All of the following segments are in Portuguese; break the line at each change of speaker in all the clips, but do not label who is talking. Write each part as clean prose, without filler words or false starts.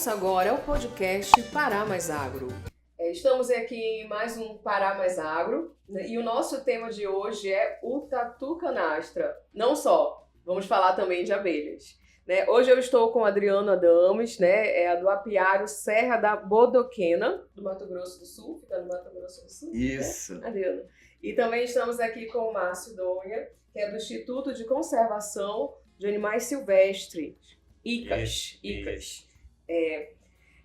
Começa agora o podcast Pará Mais Agro. Estamos aqui em mais um Pará Mais Agro, né? E o nosso tema de hoje é o tatu canastra. Não só, vamos falar também de abelhas. Né? Hoje eu estou com o Adriano Adames, né? Do apiário Serra da Bodoquena, do Mato Grosso do Sul. Fica no Mato Grosso do Sul.
Isso.
Né, Adriano? E também estamos aqui com o Márcio Donha, que é do Instituto de Conservação de Animais Silvestres, ICAS.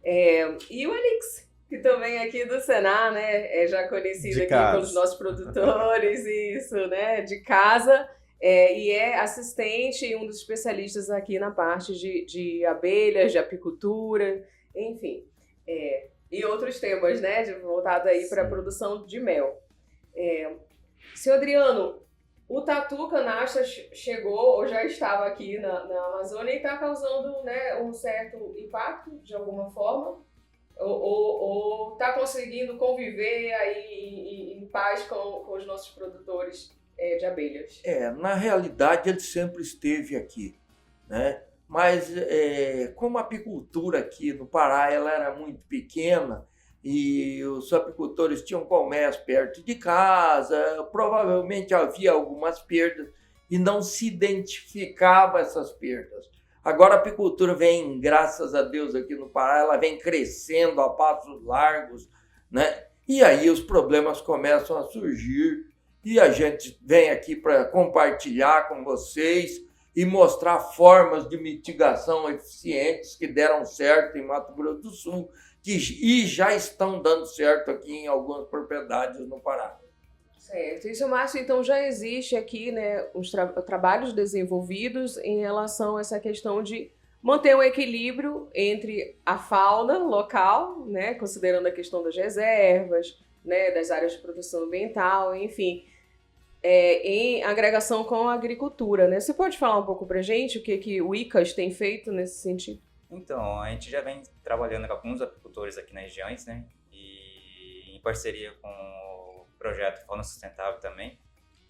E o Alix, que também é aqui do Senar, né? É já conhecido
De
aqui
casa.
pelos nossos produtores, isso, né? De casa. E é assistente e um dos especialistas aqui na parte de abelhas, de apicultura, enfim. E outros temas, né? Voltado aí para a produção de mel. Seu Adriano, o tatu canastra chegou ou já estava aqui na Amazônia e está causando, né, um certo impacto de alguma forma? Ou está conseguindo conviver aí em paz com os nossos produtores de abelhas?
Na realidade ele sempre esteve aqui, né? Mas como a apicultura aqui no Pará ela era muito pequena e os apicultores tinham comércio perto de casa, provavelmente havia algumas perdas e não se identificava essas perdas. Agora a apicultura vem, graças a Deus, aqui no Pará, ela vem crescendo a passos largos, né? E aí os problemas começam a surgir e a gente vem aqui para compartilhar com vocês e mostrar formas de mitigação eficientes que deram certo em Mato Grosso do Sul e já estão dando certo aqui em algumas propriedades no Pará.
Certo. Isso, Márcio, então já existe aqui, né, os trabalhos desenvolvidos em relação a essa questão de manter um equilíbrio entre a fauna local, né, considerando a questão das reservas, né, das áreas de proteção ambiental, enfim, em agregação com a agricultura, né? Você pode falar um pouco pra gente o que o ICAS tem feito nesse sentido?
Então, a gente já vem trabalhando com alguns apicultores aqui nas regiões, né? E em parceria com o projeto Fauna Sustentável também.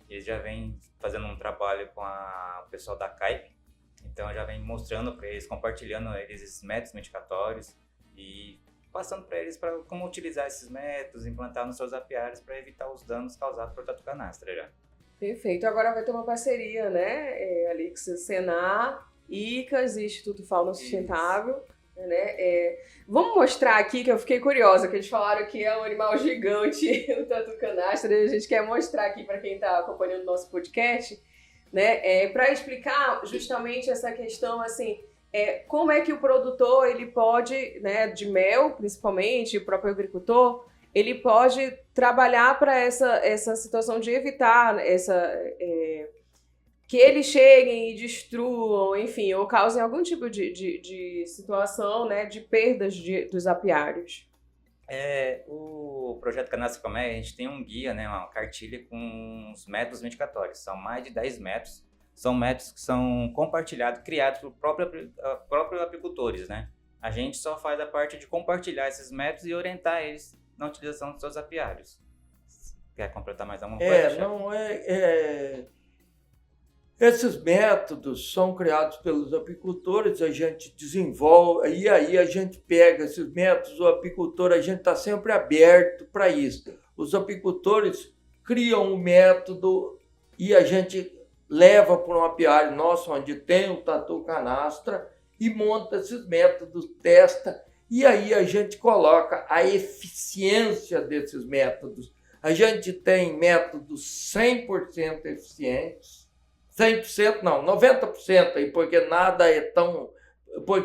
Eles já vêm fazendo um trabalho com o pessoal da CAIP. Então, já vem mostrando para eles, compartilhando eles esses métodos mitigatórios e passando para eles como utilizar esses métodos, implantar nos seus apiários para evitar os danos causados por tatu canastra já.
Perfeito. Agora vai ter uma parceria, né? Alix, Senar, ICAS e Instituto Fauna Sustentável. Né? Vamos mostrar aqui, que eu fiquei curiosa, que eles falaram que é um animal gigante, o tatu canastra, e a gente quer mostrar aqui para quem está acompanhando o nosso podcast, né? Para explicar justamente essa questão, assim, como é que o produtor, ele pode, né, de mel, principalmente, o próprio agricultor, ele pode trabalhar para essa situação de evitar que eles cheguem e destruam, enfim, ou causem algum tipo de situação, né, de perdas dos apiários.
O projeto Canastra Comé, a gente tem um guia, né, uma cartilha com os métodos mitigatórios. São mais de 10 métodos. São métodos que são compartilhados, criados por próprios apicultores, né? A gente só faz a parte de compartilhar esses métodos e orientar eles na utilização dos seus apiários. Quer completar mais alguma coisa?
Esses métodos são criados pelos apicultores, a gente desenvolve, e aí a gente pega esses métodos, o apicultor, a gente está sempre aberto para isso. Os apicultores criam um método e a gente leva para um apiário nosso, onde tem o tatu canastra, e monta esses métodos, testa, e aí a gente coloca a eficiência desses métodos. A gente tem métodos 100% eficientes, 100% não, 90% aí, porque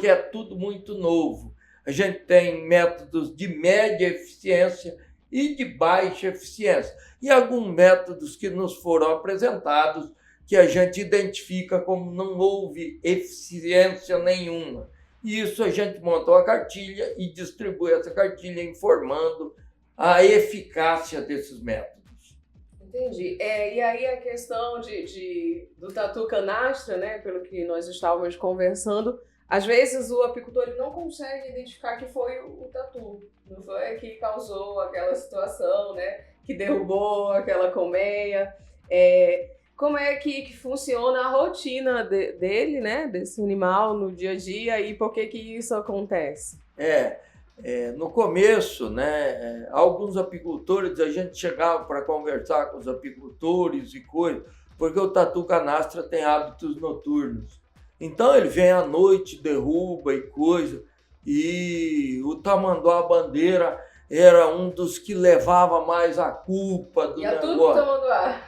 é tudo muito novo. A gente tem métodos de média eficiência e de baixa eficiência. E alguns métodos que nos foram apresentados que a gente identifica como não houve eficiência nenhuma. E isso a gente montou a cartilha e distribui essa cartilha informando a eficácia desses métodos.
Entendi. E aí a questão do tatu canastra, né, pelo que nós estávamos conversando, às vezes o apicultor ele não consegue identificar que foi o tatu, não foi que causou aquela situação, né, que derrubou aquela colmeia. Como é que funciona a rotina dele, né, desse animal no dia a dia, e por que isso acontece?
No começo, né, alguns apicultores, a gente chegava para conversar com os apicultores e coisa, porque o tatu canastra tem hábitos noturnos. Então ele vem à noite, derruba e coisa, e o tamanduá-bandeira era um dos que levava mais a culpa do negócio.
Tudo tamanduá.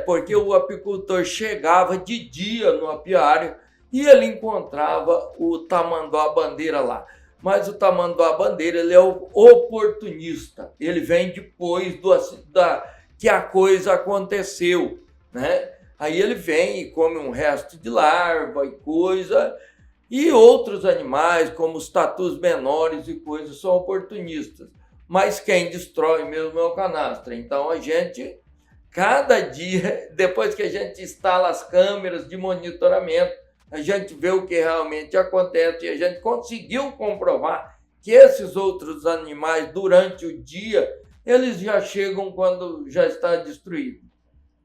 Porque o apicultor chegava de dia no apiário e ele encontrava o tamanduá-bandeira lá. Mas o tamanduá-bandeira, ele é o oportunista. Ele vem depois que a coisa aconteceu, né? Aí ele vem e come um resto de larva e coisa. E outros animais, como os tatus menores e coisas, são oportunistas. Mas quem destrói mesmo é o canastra. Então a gente, cada dia, depois que a gente instala as câmeras de monitoramento, a gente vê o que realmente acontece e a gente conseguiu comprovar que esses outros animais, durante o dia, eles já chegam quando já está destruído.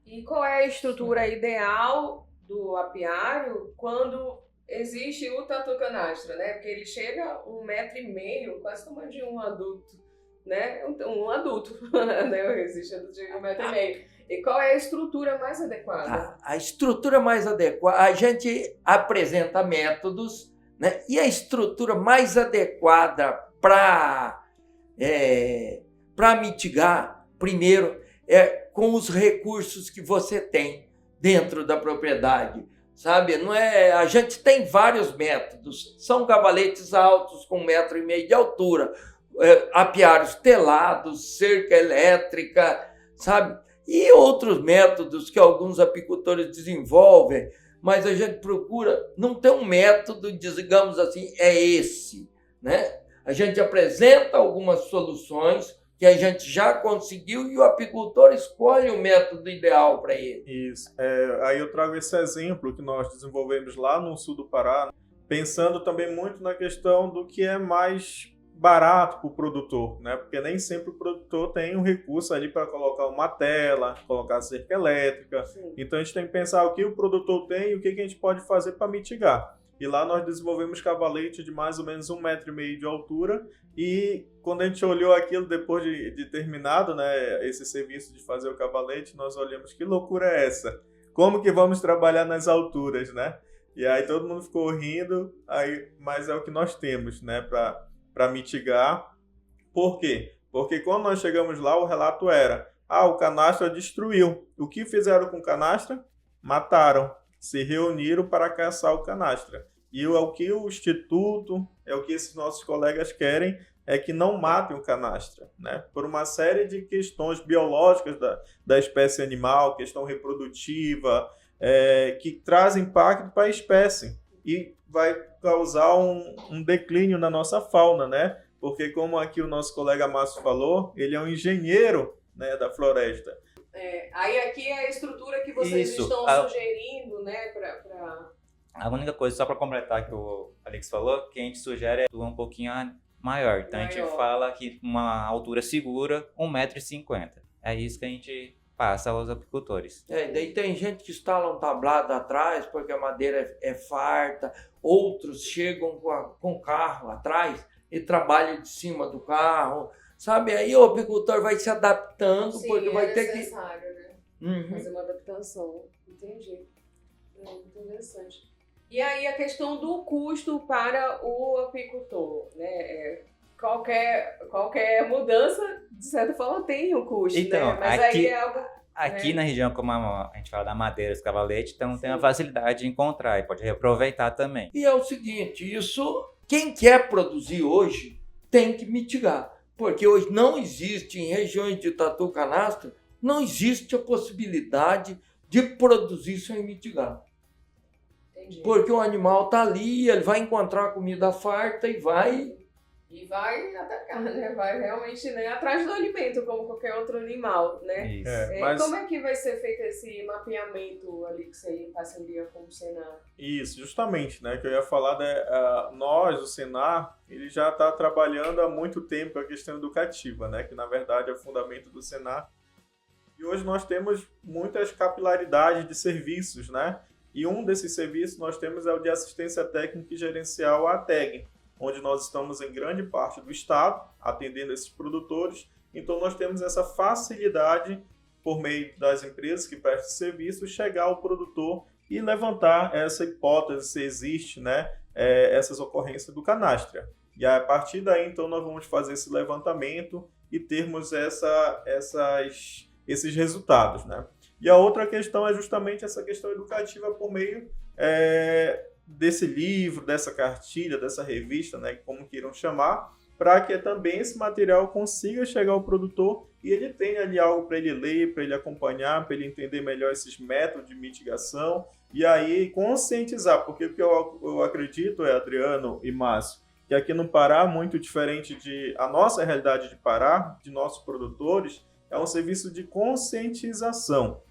E qual é a estrutura ideal do apiário quando existe o tatu canastra, né? Porque ele chega 1,5 metro, quase o tamanho de um adulto, né? Um adulto, né? Existe adulto de 1,5 metro. E qual é a estrutura mais adequada?
A estrutura mais adequada, a gente apresenta métodos, né? E a estrutura mais adequada para mitigar, primeiro, com os recursos que você tem dentro da propriedade. Sabe, não é? A gente tem vários métodos. São cavaletes altos com 1,5 metro de altura, apiários telados, cerca elétrica, sabe? E outros métodos que alguns apicultores desenvolvem, mas a gente procura não ter um método, digamos assim, esse, né? A gente apresenta algumas soluções que a gente já conseguiu e o apicultor escolhe o método ideal para ele.
Isso. Aí eu trago esse exemplo que nós desenvolvemos lá no sul do Pará, pensando também muito na questão do que é mais barato para o produtor, né? Porque nem sempre o produtor tem um recurso ali para colocar uma tela, colocar cerca elétrica. Sim. Então a gente tem que pensar o que o produtor tem e o que a gente pode fazer para mitigar. E lá nós desenvolvemos cavalete de mais ou menos 1,5 metro de altura. E quando a gente olhou aquilo depois de terminado, né, esse serviço de fazer o cavalete, nós olhamos, que loucura é essa? Como que vamos trabalhar nas alturas, né? E aí todo mundo ficou rindo, mas é o que nós temos, né, para mitigar. Por quê? Porque quando nós chegamos lá, o relato era, o canastra destruiu. O que fizeram com o canastra? Mataram. Se reuniram para caçar o canastra. E o que o Instituto, o que esses nossos colegas querem, é que não matem o canastra, né? Por uma série de questões biológicas da espécie animal, questão reprodutiva, que traz impacto para a espécie e vai causar um declínio na nossa fauna, né? Porque como aqui o nosso colega Márcio falou, ele é um engenheiro, né, da floresta.
Aí aqui é a estrutura que vocês estão sugerindo, né, para...
A única coisa, só para completar que o Alex falou, que a gente sugere um pouquinho maior. Então a gente fala que uma altura segura, 1,50 metro. É isso que a gente passa aos apicultores.
Daí tem gente que instala um tablado atrás porque a madeira é farta, outros chegam com carro atrás e trabalham de cima do carro. Sabe, aí o apicultor vai se adaptando.
Sim,
porque vai ter que...
necessário, né? Fazer uma adaptação. Entendi. Interessante. E aí a questão do custo para o apicultor, né? Qualquer mudança, de certa forma, tem um custo,
então,
né? Mas
aqui,
aí é algo...
Aqui na região, como a gente fala da madeira, os cavaletes, então tem a facilidade de encontrar e pode reaproveitar também.
E é o seguinte, quem quer produzir hoje tem que mitigar. Porque hoje não existe, em regiões de tatu canastra, não existe a possibilidade de produzir sem mitigar. Entendi. Porque o animal está ali, ele vai encontrar comida farta e vai
atacar, né? Vai realmente, né, atrás do alimento, como qualquer outro animal, né?
Isso.
Mas...
Como é que vai ser feito esse mapeamento, Alex, em parceria com o Senar?
Isso, justamente, né? Que eu ia falar, nós, o Senar, ele já está trabalhando há muito tempo a questão educativa, né? Que na verdade é o fundamento do Senar. E hoje nós temos muitas capilaridades de serviços, né? E um desses serviços nós temos é o de assistência técnica e gerencial, a ATEG. onde nós estamos em grande parte do estado, atendendo esses produtores. Então, nós temos essa facilidade, por meio das empresas que prestam serviço, chegar ao produtor e levantar essa hipótese, se existe, né, essas ocorrências do canastra. E a partir daí, então, nós vamos fazer esse levantamento e termos esses resultados, né? E a outra questão é justamente essa questão educativa por meio desse livro, dessa cartilha, dessa revista, né, como queiram chamar, para que também esse material consiga chegar ao produtor e ele tenha ali algo para ele ler, para ele acompanhar, para ele entender melhor esses métodos de mitigação e aí conscientizar, porque o que eu acredito, Adriano e Márcio, que aqui no Pará, muito diferente de a nossa realidade de Pará, de nossos produtores, é um serviço de conscientização.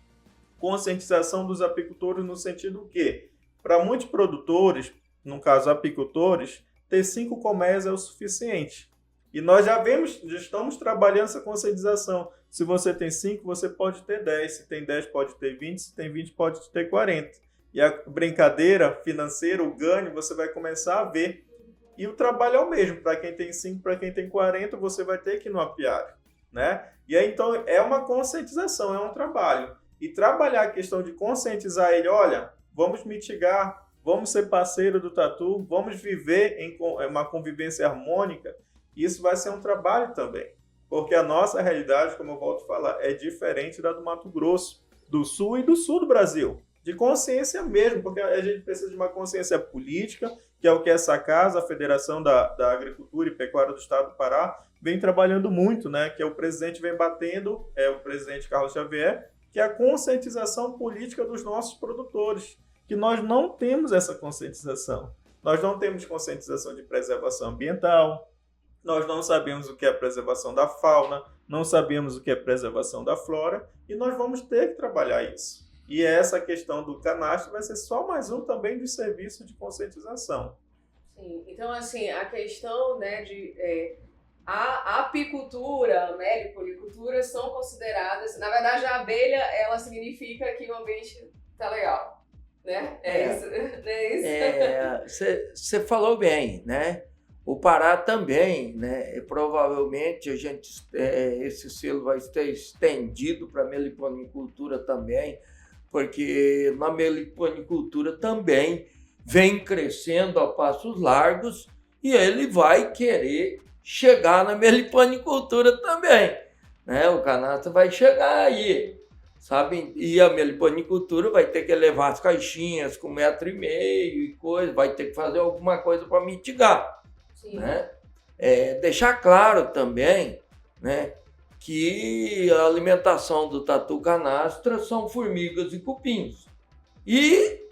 Conscientização dos apicultores no sentido que, para muitos produtores, no caso apicultores, ter 5 colmeias é o suficiente. E nós já estamos trabalhando essa conscientização. Se você tem 5, você pode ter 10. Se tem 10, pode ter 20. Se tem 20, pode ter 40. E a brincadeira financeira, o ganho, você vai começar a ver. E o trabalho é o mesmo. Para quem tem 5, para quem tem 40, você vai ter que ir no apiário, né? E aí, então, é uma conscientização, é um trabalho. E trabalhar a questão de conscientizar ele, olha, vamos mitigar, vamos ser parceiro do tatu, vamos viver em uma convivência harmônica, isso vai ser um trabalho também. Porque a nossa realidade, como eu volto a falar, é diferente da do Mato Grosso, do Sul e do Sul do Brasil. De consciência mesmo, porque a gente precisa de uma consciência política, que é o que essa casa, a Federação da Agricultura e Pecuária do Estado do Pará, vem trabalhando muito, né? Que o presidente vem batendo, o presidente Carlos Xavier, que é a conscientização política dos nossos produtores, que nós não temos essa conscientização. Nós não temos conscientização de preservação ambiental, nós não sabemos o que é preservação da fauna, não sabemos o que é preservação da flora, e nós vamos ter que trabalhar isso. E essa questão do canastro vai ser só mais um também de serviço de conscientização.
Sim, então assim, a questão, né, a apicultura, a meliponicultura são consideradas, na verdade a abelha, ela significa que o ambiente está legal, né?
Você falou bem, né? O Pará também, né? Provavelmente esse selo vai ser estendido para a meliponicultura também, porque na meliponicultura também vem crescendo a passos largos e ele vai querer chegar na meliponicultura também, né? O canastra vai chegar aí, sabe? E a meliponicultura vai ter que levar as caixinhas com 1,5 m e coisa, vai ter que fazer alguma coisa para mitigar, né? Deixar claro também, né, que a alimentação do tatu canastra são formigas e cupins. E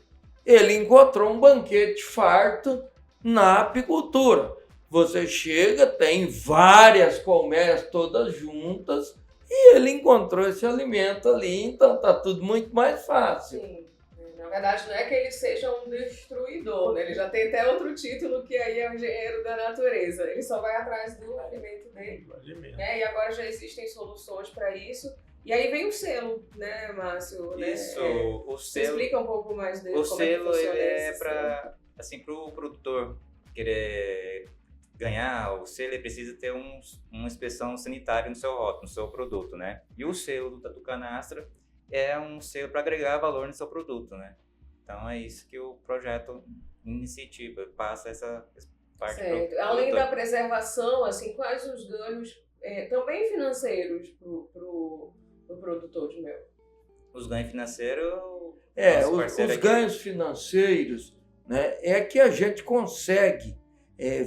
ele encontrou um banquete farto na apicultura. Você chega, tem várias colmeias todas juntas e ele encontrou esse alimento ali, então tá tudo muito mais fácil.
Sim. Na verdade, não é que ele seja um destruidor, né? Ele já tem até outro título que aí é o engenheiro da natureza. Ele só vai atrás do alimento dele. Né? E agora já existem soluções para isso. E aí vem o selo, né, Márcio?
Isso,
né?
O
Você
selo.
explica um pouco mais dele.
O
como
selo
é que funciona
ele é
esse
para, assim, para o produtor querer ganhar o selo, ele precisa ter uma inspeção sanitária no seu rótulo, no seu produto, né? E o selo do Tatu Canastra é um selo para agregar valor no seu produto, né? Então é isso que o projeto Iniciativa passa essa parte.
Certo. Além da preservação, assim, quais os ganhos também financeiros pro produtor de mel?
Os ganhos financeiros...
Os ganhos financeiros, né, é que a gente consegue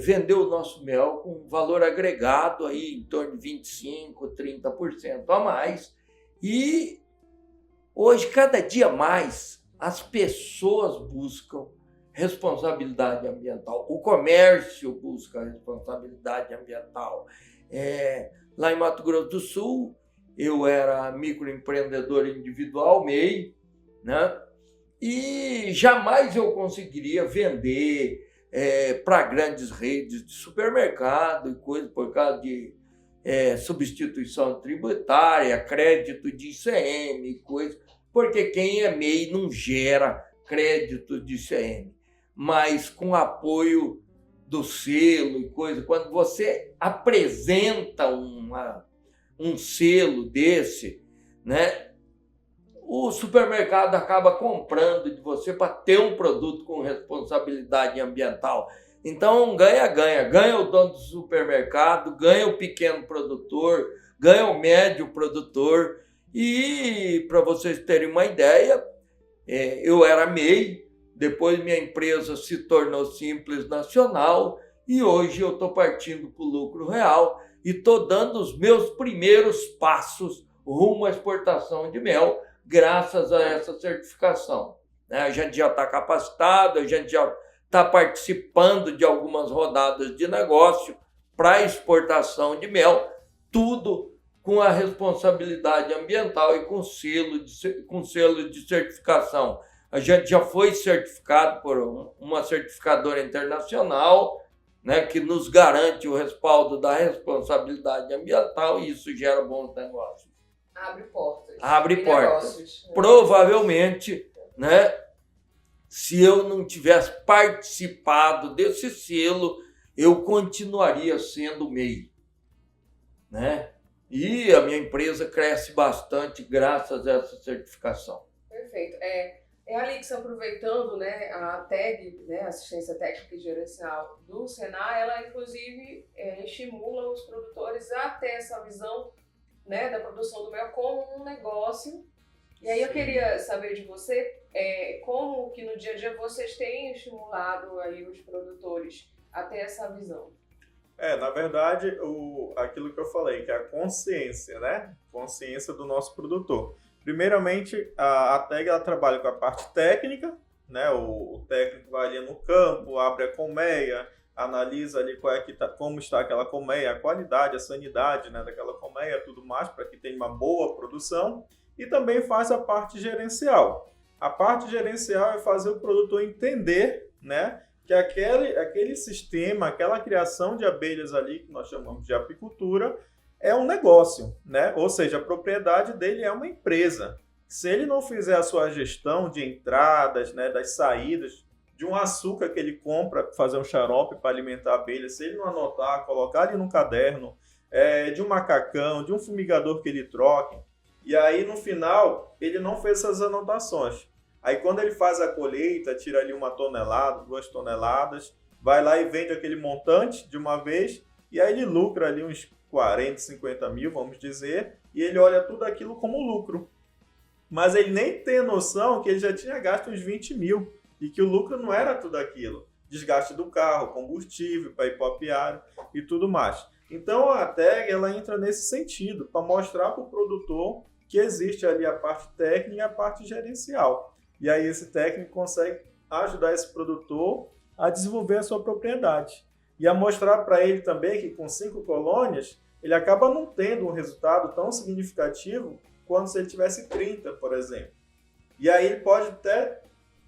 vender o nosso mel com valor agregado aí em torno de 25%, 30% a mais. E hoje, cada dia mais, as pessoas buscam responsabilidade ambiental, o comércio busca responsabilidade ambiental. Lá em Mato Grosso do Sul, eu era microempreendedor individual, MEI, né? E jamais eu conseguiria vender para grandes redes de supermercado e coisa por causa de substituição tributária, crédito de ICM e coisa, porque quem é MEI não gera crédito de ICM, mas com apoio do selo e coisa, quando você apresenta um selo desse, né, o supermercado acaba comprando de você para ter um produto com responsabilidade ambiental. Então, ganha-ganha. Ganha o dono do supermercado, ganha o pequeno produtor, ganha o médio produtor. E, para vocês terem uma ideia, eu era MEI, depois minha empresa se tornou Simples Nacional e hoje eu estou partindo para o lucro real e estou dando os meus primeiros passos rumo à exportação de mel, graças a essa certificação. A gente já está capacitado, a gente já está participando de algumas rodadas de negócio para exportação de mel, tudo com a responsabilidade ambiental e com selo de certificação. A gente já foi certificado por uma certificadora internacional, né, que nos garante o respaldo da responsabilidade ambiental e isso gera bons negócios.
Abre portas.
Abre portas.
Negócios.
Provavelmente, né, se eu não tivesse participado desse selo, eu continuaria sendo MEI, né? E a minha empresa cresce bastante graças a essa certificação.
Perfeito. Alix, aproveitando, né, a TEG, né, Assistência Técnica e Gerencial do Senai, ela inclusive estimula os produtores a ter essa visão, né, da produção do mel como um negócio. E aí eu queria saber de você como que no dia a dia vocês têm estimulado aí os produtores a ter essa visão.
Na verdade, aquilo que eu falei, que é a consciência, né? Consciência do nosso produtor. Primeiramente, a TEG ela trabalha com a parte técnica, né? O técnico vai ali no campo, abre a colmeia, analisa ali como está aquela colmeia, a qualidade, a sanidade, né, daquela colmeia, tudo mais, para que tenha uma boa produção. E também faz a parte gerencial. A parte gerencial é fazer o produtor entender, né, que aquele sistema, aquela criação de abelhas ali, que nós chamamos de apicultura, é um negócio, né? Ou seja, a propriedade dele é uma empresa. Se ele não fizer a sua gestão de entradas, né, das saídas, de um açúcar que ele compra para fazer um xarope para alimentar a abelha, se ele não anotar, colocar ali no caderno, de um macacão, de um fumigador que ele troque, e aí no final ele não fez essas anotações. Aí quando ele faz a colheita, tira ali 1 tonelada, 2 toneladas, vai lá e vende aquele montante de uma vez, e aí ele lucra ali uns 40, 50 mil, vamos dizer, e ele olha tudo aquilo como lucro. Mas ele nem tem noção que ele já tinha gasto uns 20 mil, e que o lucro não era tudo aquilo. Desgaste do carro, combustível para ir para o apiário e tudo mais. Então a TEG ela entra nesse sentido, para mostrar para o produtor que existe ali a parte técnica e a parte gerencial. E aí esse técnico consegue ajudar esse produtor a desenvolver a sua propriedade. E a mostrar para ele também que com 5 colônias, ele acaba não tendo um resultado tão significativo quanto se ele tivesse 30, por exemplo. E aí ele pode ter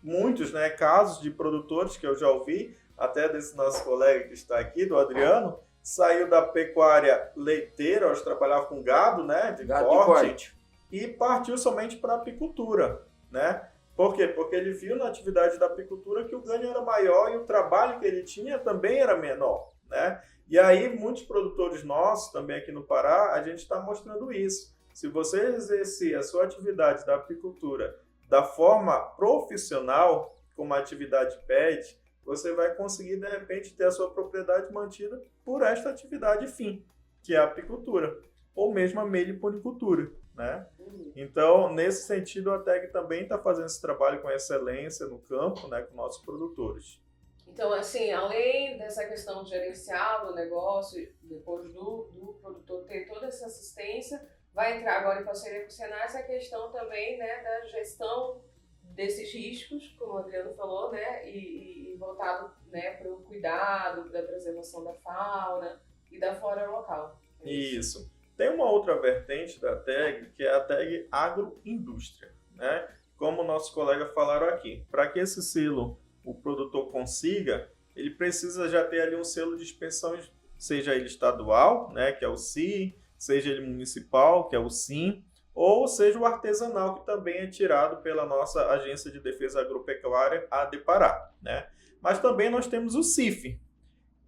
muitos, né, casos de produtores que eu já ouvi, até desse nosso colega que está aqui, do Adriano, saiu da pecuária leiteira, hoje trabalhava com gado, né, de corte, e partiu somente para a apicultura, né? Por quê? Porque ele viu na atividade da apicultura que o ganho era maior e o trabalho que ele tinha também era menor, né? E aí, muitos produtores nossos, também aqui no Pará, a gente está mostrando isso. Se você exercer a sua atividade da apicultura da forma profissional, como a atividade pede, você vai conseguir, de repente, ter a sua propriedade mantida por esta atividade fim, que é a apicultura, ou mesmo a meliponicultura, né? Então, nesse sentido, a TEG também está fazendo esse trabalho com excelência no campo, né, com nossos produtores.
Então, assim, além dessa questão gerencial do negócio, depois do produtor ter toda essa assistência, vai entrar agora em parceria com o Senai essa questão também, né, da gestão desses riscos, como o Adriano falou, né, e voltado, né, para o cuidado da preservação da fauna e da flora local.
Isso. Tem uma outra vertente da TEG, que é a TEG Agroindústria, né? Como nossos colegas falaram aqui. Para que esse selo o produtor consiga, ele precisa já ter ali um selo de inspeção, seja ele estadual, né, que é o CI, seja ele municipal, que é o SIM, ou seja o artesanal, que também é tirado pela nossa Agência de Defesa Agropecuária, a ADEPARÁ, né? Mas também nós temos o CIF,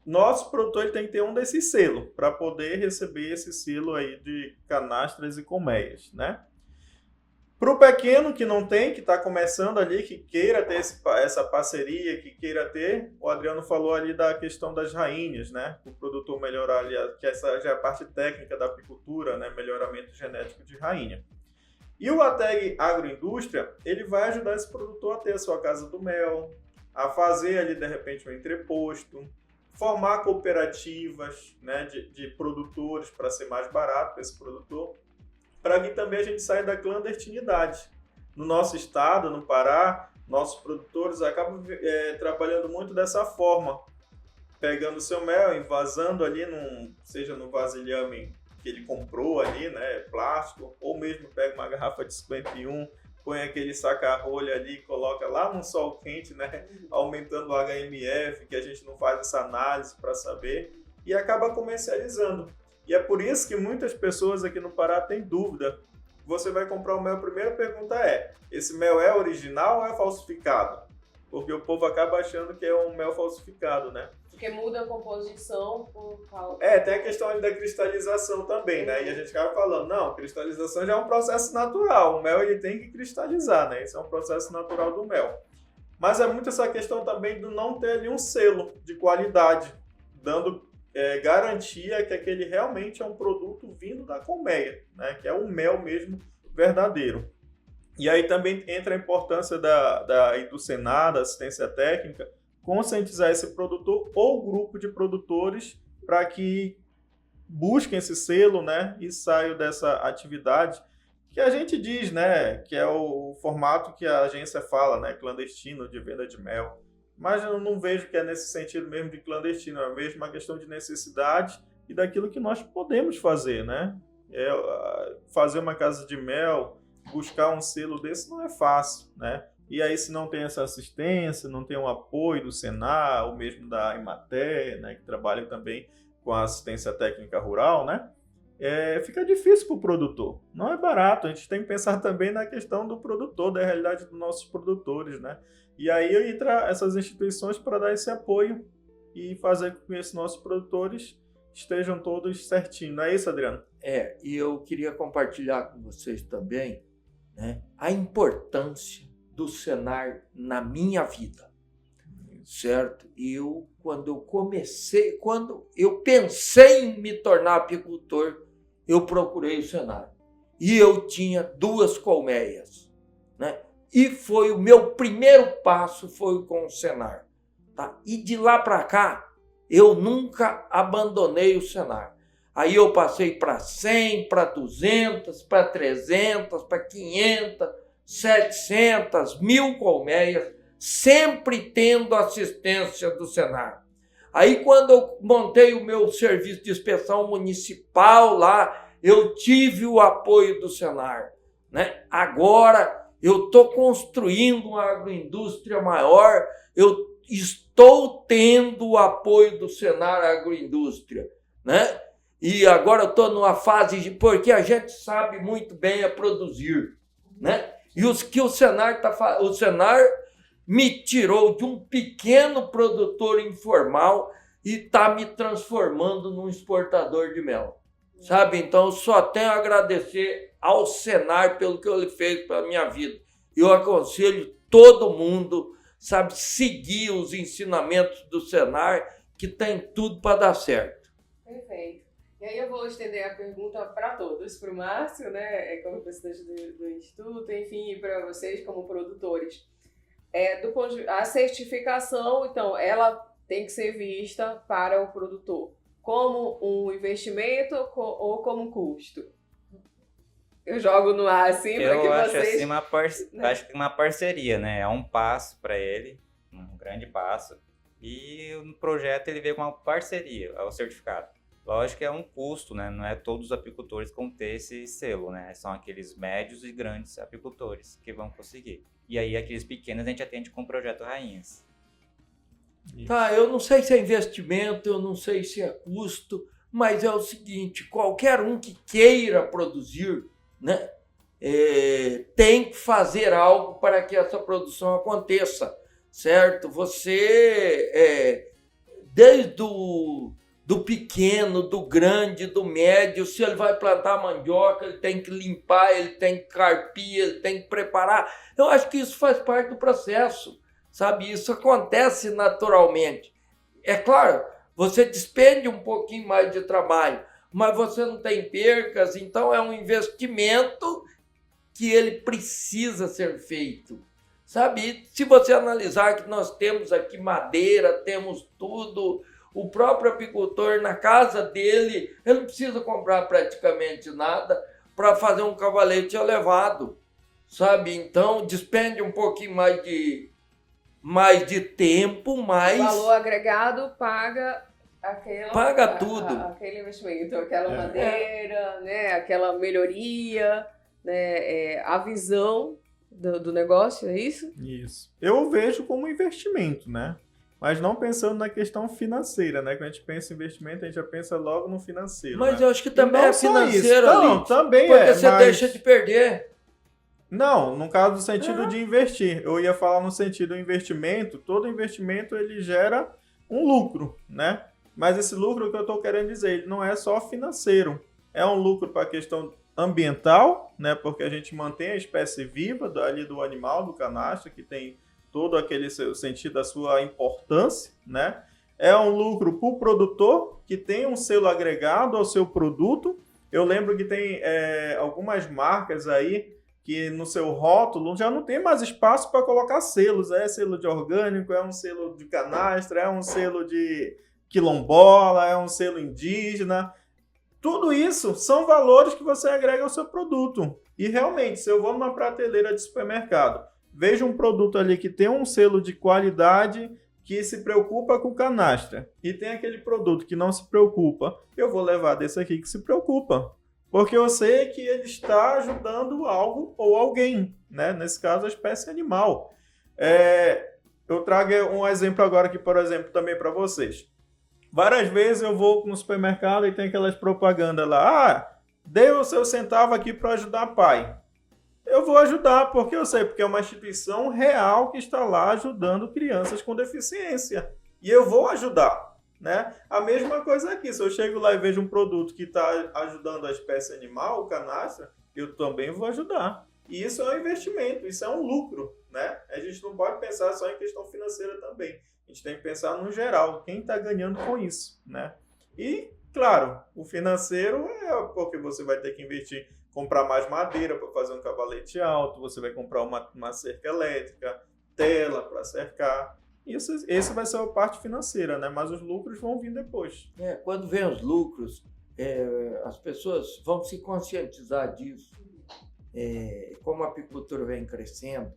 nosso produtor ele tem que ter um desses selos para poder receber esse selo aí de canastras e colmeias, né? Para o pequeno que não tem, que está começando ali, que queira ter essa parceria, que queira ter, o Adriano falou ali da questão das rainhas, né? O produtor melhorar ali, que essa já é a parte técnica da apicultura, né? Melhoramento genético de rainha. E o ATEG Agroindústria, ele vai ajudar esse produtor a ter a sua casa do mel, a fazer ali, de repente, um entreposto, formar cooperativas, né, de produtores para ser mais barato para esse produtor, para que também a gente saia da clandestinidade. No nosso estado, no Pará, nossos produtores acabam trabalhando muito dessa forma, pegando seu mel, envasando ali, seja no vasilhame que ele comprou ali, né, plástico, ou mesmo pega uma garrafa de 51, põe aquele saca-rolha ali, coloca lá no sol quente, né, aumentando o HMF, que a gente não faz essa análise para saber, e acaba comercializando. E é por isso que muitas pessoas aqui no Pará têm dúvida. Você vai comprar o mel, a primeira pergunta é, esse mel é original ou é falsificado? Porque o povo acaba achando que é um mel falsificado, né?
Porque muda a composição por causa...
Tem a questão ali da cristalização também, né? E a gente acaba falando, não, cristalização já é um processo natural. O mel ele tem que cristalizar, né? Esse é um processo natural do mel. Mas é muito essa questão também do não ter ali um selo de qualidade, dando garantia que aquele realmente é um produto vindo da colmeia, né? Que é o mel mesmo verdadeiro. E aí também entra a importância do Senar, da assistência técnica, conscientizar esse produtor ou grupo de produtores para que busquem esse selo, né, e saiam dessa atividade que a gente diz, né, que é o formato que a agência fala, né, clandestino de venda de mel. Mas eu não vejo que é nesse sentido mesmo de clandestino, é mesmo uma questão de necessidade e daquilo que nós podemos fazer, né? Fazer uma casa de mel, buscar um selo desse não é fácil, né? E aí, se não tem essa assistência, não tem o apoio do Senar, ou mesmo da Emater, né, que trabalha também com a assistência técnica rural, né? Fica difícil para o produtor. Não é barato. A gente tem que pensar também na questão do produtor, da realidade dos nossos produtores, né? E aí entra essas instituições para dar esse apoio e fazer com que esses nossos produtores estejam todos certinhos. Não é isso, Adriano?
E eu queria compartilhar com vocês também, né, a importância do Senar na minha vida, certo? Quando eu pensei em me tornar apicultor, eu procurei o Senar. E eu tinha 2 colmeias, né? E foi o meu primeiro passo foi com o Senar, tá? E de lá para cá, eu nunca abandonei o Senar. Aí eu passei para 100, para 200, para 300, para 500, 700, 1000 colmeias, sempre tendo assistência do Senar. Aí quando eu montei o meu serviço de inspeção municipal lá, eu tive o apoio do Senar, né? Agora eu estou construindo uma agroindústria maior, eu estou tendo o apoio do Senar Agroindústria, né? E agora eu estou numa fase porque a gente sabe muito bem produzir, né? E o Senar me tirou de um pequeno produtor informal e está me transformando num exportador de mel, sabe? Então eu só tenho a agradecer ao Senar pelo que ele fez para a minha vida. Eu aconselho todo mundo, sabe, seguir os ensinamentos do Senar, que tem tudo para dar certo.
Perfeito. E aí eu vou estender a pergunta para todos, para o Márcio, né, como presidente do Instituto, enfim, e para vocês como produtores. A certificação, então, ela tem que ser vista para o produtor como um investimento ou como um custo? Eu jogo no ar assim para que vocês...
Acho que uma parceria, né? É um passo para ele, um grande passo. E no projeto ele veio com uma parceria, é o certificado. Lógico que é um custo, né? Não é todos os apicultores que vão ter esse selo, né? São aqueles médios e grandes apicultores que vão conseguir. E aí aqueles pequenos a gente atende com o projeto Rainhas.
Isso. Tá, eu não sei se é investimento, eu não sei se é custo, mas é o seguinte, qualquer um que queira produzir, né, tem que fazer algo para que essa produção aconteça, certo? Você desde do pequeno, do grande, do médio. Se ele vai plantar mandioca, ele tem que limpar, ele tem que carpir, ele tem que preparar. Eu acho que isso faz parte do processo, sabe? Isso acontece naturalmente. É claro, você despende um pouquinho mais de trabalho, mas você não tem percas, então é um investimento que ele precisa ser feito, sabe? Se você analisar que nós temos aqui madeira, temos tudo, o próprio apicultor na casa dele, ele não precisa comprar praticamente nada para fazer um cavalete elevado, sabe? Então despende um pouquinho mais de tempo, mais...
O valor agregado paga
tudo.
Aquele investimento, aquela madeira, né? Aquela melhoria, né? A visão do negócio, é isso?
Isso. Eu vejo como investimento, né? Mas não pensando na questão financeira, né? Quando a gente pensa em investimento, a gente já pensa logo no financeiro.
Mas
né?
eu acho que também é financeiro ali.
Não, também
porque
é.
você deixa de perder.
Não, no caso do sentido de investir. Eu ia falar no sentido do investimento. Todo investimento ele gera um lucro, né? Mas esse lucro que eu estou querendo dizer, ele não é só financeiro. É um lucro para a questão ambiental, né? Porque a gente mantém a espécie viva ali do animal, do canastra, que tem todo aquele sentido da sua importância, né? É um lucro para o produtor, que tem um selo agregado ao seu produto. Eu lembro que tem algumas marcas aí que no seu rótulo já não tem mais espaço para colocar selos. É selo de orgânico, é um selo de canastra, é um selo de quilombola, é um selo indígena. Tudo isso são valores que você agrega ao seu produto. E realmente, se eu vou numa prateleira de supermercado, vejo um produto ali que tem um selo de qualidade, que se preocupa com canastra, e tem aquele produto que não se preocupa, eu vou levar desse aqui que se preocupa. Porque eu sei que ele está ajudando algo ou alguém, né? Nesse caso, a espécie animal. Eu trago um exemplo agora aqui, por exemplo, também para vocês. Várias vezes eu vou no supermercado e tem aquelas propagandas lá. Dê o seu centavo aqui para ajudar pai. Eu vou ajudar, porque eu sei, porque é uma instituição real que está lá ajudando crianças com deficiência. E eu vou ajudar, né? A mesma coisa aqui, se eu chego lá e vejo um produto que está ajudando a espécie animal, o canastra, eu também vou ajudar. E isso é um investimento, isso é um lucro, né? A gente não pode pensar só em questão financeira também. A gente tem que pensar no geral, quem está ganhando com isso, né? E, claro, o financeiro é porque você vai ter que investir, comprar mais madeira para fazer um cavalete alto, você vai comprar uma cerca elétrica, tela para cercar. Esse vai ser a parte financeira, né? Mas os lucros vão vir depois.
Quando vem os lucros, as pessoas vão se conscientizar disso. Como a apicultura vem crescendo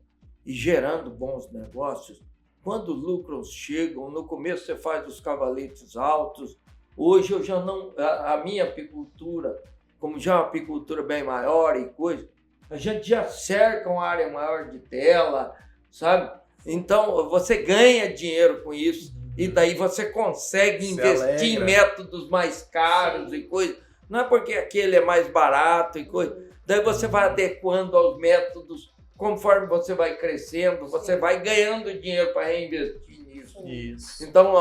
e gerando bons negócios, quando os lucros chegam, no começo você faz os cavaletes altos. Hoje eu já não... A minha apicultura, como já é uma apicultura bem maior e coisa, a gente já cerca uma área maior de tela, sabe? Então você ganha dinheiro com isso e daí você consegue investir em métodos mais caros e coisa. Não é porque aquele é mais barato e coisa. Daí você vai adequando aos métodos. Conforme você vai crescendo, você vai ganhando dinheiro para reinvestir nisso.
Isso.
Então,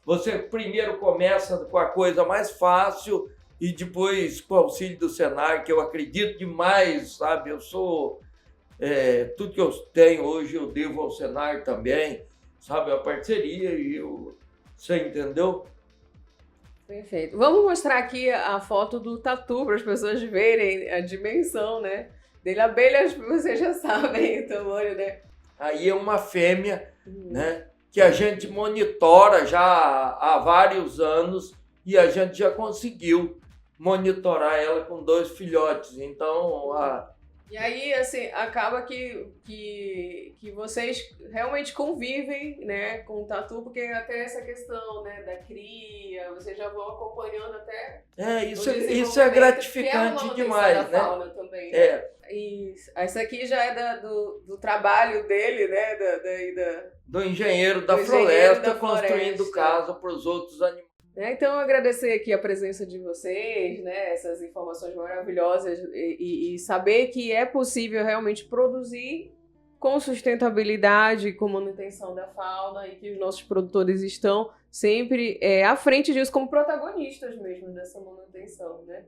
você primeiro começa com a coisa mais fácil e depois com o auxílio do Senar, que eu acredito demais, sabe? Eu sou... tudo que eu tenho hoje eu devo ao Senar também, sabe? A parceria e você entendeu?
Perfeito. Vamos mostrar aqui a foto do tatu para as pessoas verem a dimensão, né? Dele. Abelhas, vocês já sabem o tamanho, né?
Aí é uma fêmea, né? Que a gente monitora já há vários anos e a gente já conseguiu monitorar ela com 2 filhotes. Então,
E aí, assim, acaba que vocês realmente convivem, né, com o tatu, porque até essa questão, né, da cria, vocês já vão acompanhando até...
Isso é gratificante demais, né?
Fauna também, né? E essa aqui já é do trabalho dele, né,
do engenheiro da floresta, construindo casa para os outros animais.
Então, agradecer aqui a presença de vocês, né, essas informações maravilhosas e saber que é possível realmente produzir com sustentabilidade, com manutenção da fauna, e que os nossos produtores estão sempre à frente disso, como protagonistas mesmo dessa manutenção, né?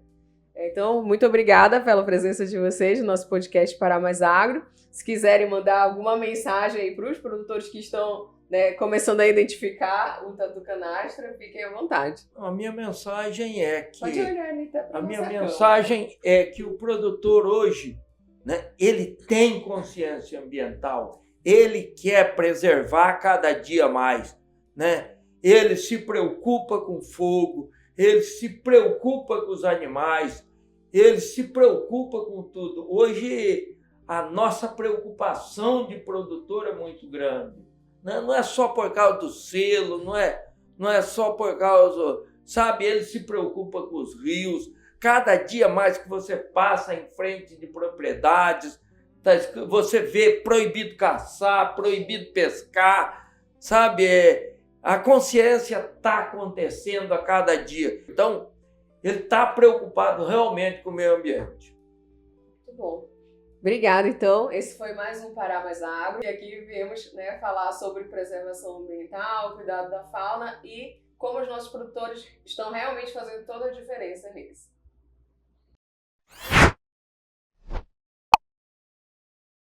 Então, muito obrigada pela presença de vocês no nosso podcast Pará Mais Agro. Se quiserem mandar alguma mensagem aí para os produtores que estão, né, começando a identificar o tatu canastra, fiquem à vontade.
A minha mensagem é que...
Pode olhar, Anitta, pra
A minha
nossa
mensagem é que o produtor hoje, né, ele tem consciência ambiental, ele quer preservar cada dia mais, né? Ele se preocupa com o fogo, ele se preocupa com os animais, ele se preocupa com tudo. Hoje, a nossa preocupação de produtor é muito grande. Né? Não é só por causa do selo, não é só por causa... Sabe, ele se preocupa com os rios. Cada dia mais que você passa em frente de propriedades, você vê proibido caçar, proibido pescar, sabe? A consciência está acontecendo a cada dia. Então, ele está preocupado realmente com o meio ambiente.
Muito bom. Obrigada, então. Esse foi mais um Pará Mais Agro. E aqui viemos, né, falar sobre preservação ambiental, cuidado da fauna e como os nossos produtores estão realmente fazendo toda a diferença nisso.